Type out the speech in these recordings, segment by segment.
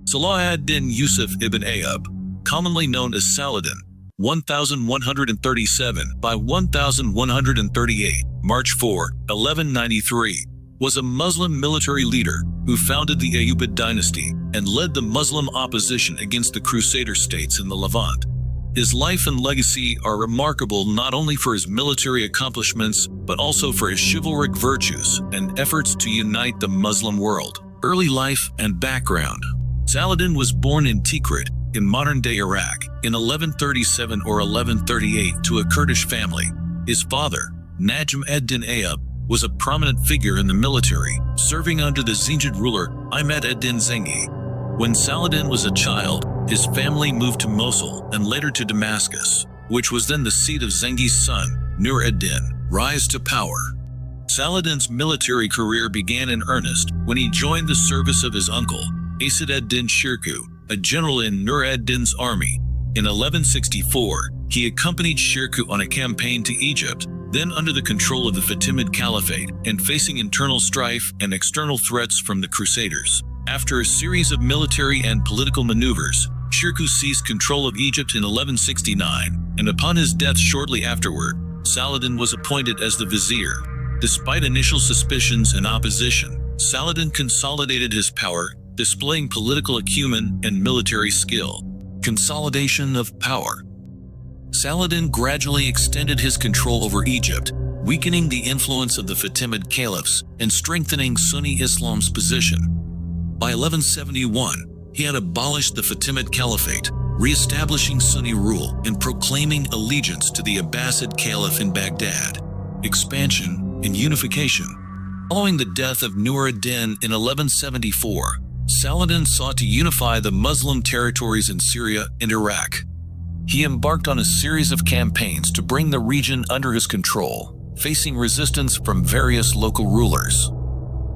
Salahuddin Yusuf ibn Ayyub, commonly known as Saladin, 1137 by 1138, March 4, 1193, was a Muslim military leader who founded the Ayyubid dynasty and led the Muslim opposition against the Crusader states in the Levant. His life and legacy are remarkable not only for his military accomplishments, but also for his chivalric virtues and efforts to unite the Muslim world. Early life and background. Saladin was born in Tikrit, in modern-day Iraq, in 1137 or 1138 to a Kurdish family. His father, Najm ed-Din Ayyub, was a prominent figure in the military, serving under the Zengid ruler Ahmed ed-Din Zengi. When Saladin was a child, his family moved to Mosul and later to Damascus, which was then the seat of Zengi's son, Nur ed-Din. Rise to power. Saladin's military career began in earnest when he joined the service of his uncle, Asad ed-Din Shirkuh, a general in Nur ed-Din's army. In 1164, he accompanied Shirkuh on a campaign to Egypt, then under the control of the Fatimid Caliphate and facing internal strife and external threats from the Crusaders. After a series of military and political maneuvers, Shirkuh seized control of Egypt in 1169, and upon his death shortly afterward, Saladin was appointed as the vizier. Despite initial suspicions and opposition, Saladin consolidated his power, displaying political acumen and military skill. Consolidation of power. Saladin gradually extended his control over Egypt, weakening the influence of the Fatimid caliphs and strengthening Sunni Islam's position. By 1171, he had abolished the Fatimid Caliphate, re-establishing Sunni rule and proclaiming allegiance to the Abbasid Caliph in Baghdad. Expansion and unification. Following the death of Nur ed-Din in 1174, Saladin sought to unify the Muslim territories in Syria and Iraq. He embarked on a series of campaigns to bring the region under his control, facing resistance from various local rulers.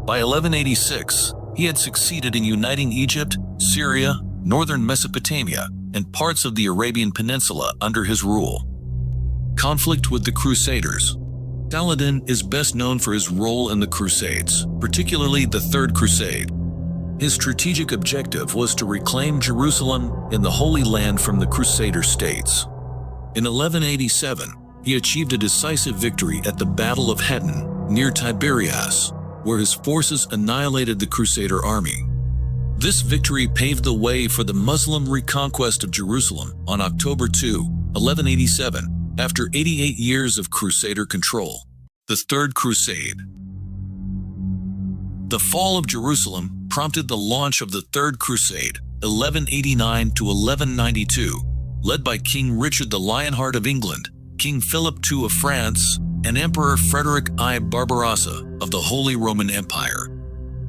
By 1186, he had succeeded in uniting Egypt, Syria, northern Mesopotamia, and parts of the Arabian Peninsula under his rule. Conflict with the Crusaders. Saladin is best known for his role in the Crusades, particularly the Third Crusade. His strategic objective was to reclaim Jerusalem and the Holy Land from the Crusader states. In 1187, he achieved a decisive victory at the Battle of Hattin, near Tiberias, where his forces annihilated the Crusader army. This victory paved the way for the Muslim reconquest of Jerusalem on October 2, 1187, after 88 years of Crusader control. The Third Crusade. The fall of Jerusalem prompted the launch of the Third Crusade, 1189 to 1192, led by King Richard the Lionheart of England, King Philip II of France, and Emperor Frederick I Barbarossa of the Holy Roman Empire.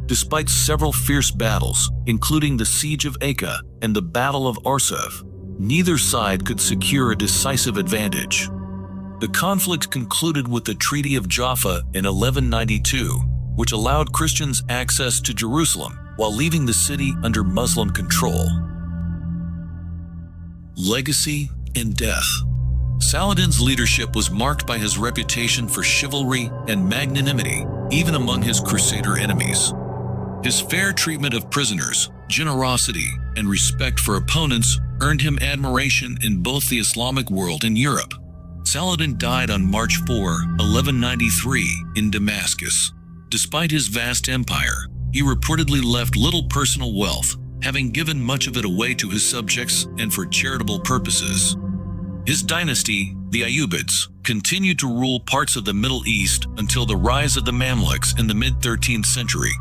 Despite several fierce battles, including the Siege of Acre and the Battle of Arsuf, neither side could secure a decisive advantage. The conflict concluded with the Treaty of Jaffa in 1192, which allowed Christians access to Jerusalem while leaving the city under Muslim control. Legacy and death. Saladin's leadership was marked by his reputation for chivalry and magnanimity, even among his Crusader enemies. His fair treatment of prisoners, generosity, and respect for opponents earned him admiration in both the Islamic world and Europe. Saladin died on March 4, 1193, in Damascus. Despite his vast empire, he reportedly left little personal wealth, having given much of it away to his subjects and for charitable purposes. His dynasty, the Ayyubids, continued to rule parts of the Middle East until the rise of the Mamluks in the mid-13th century.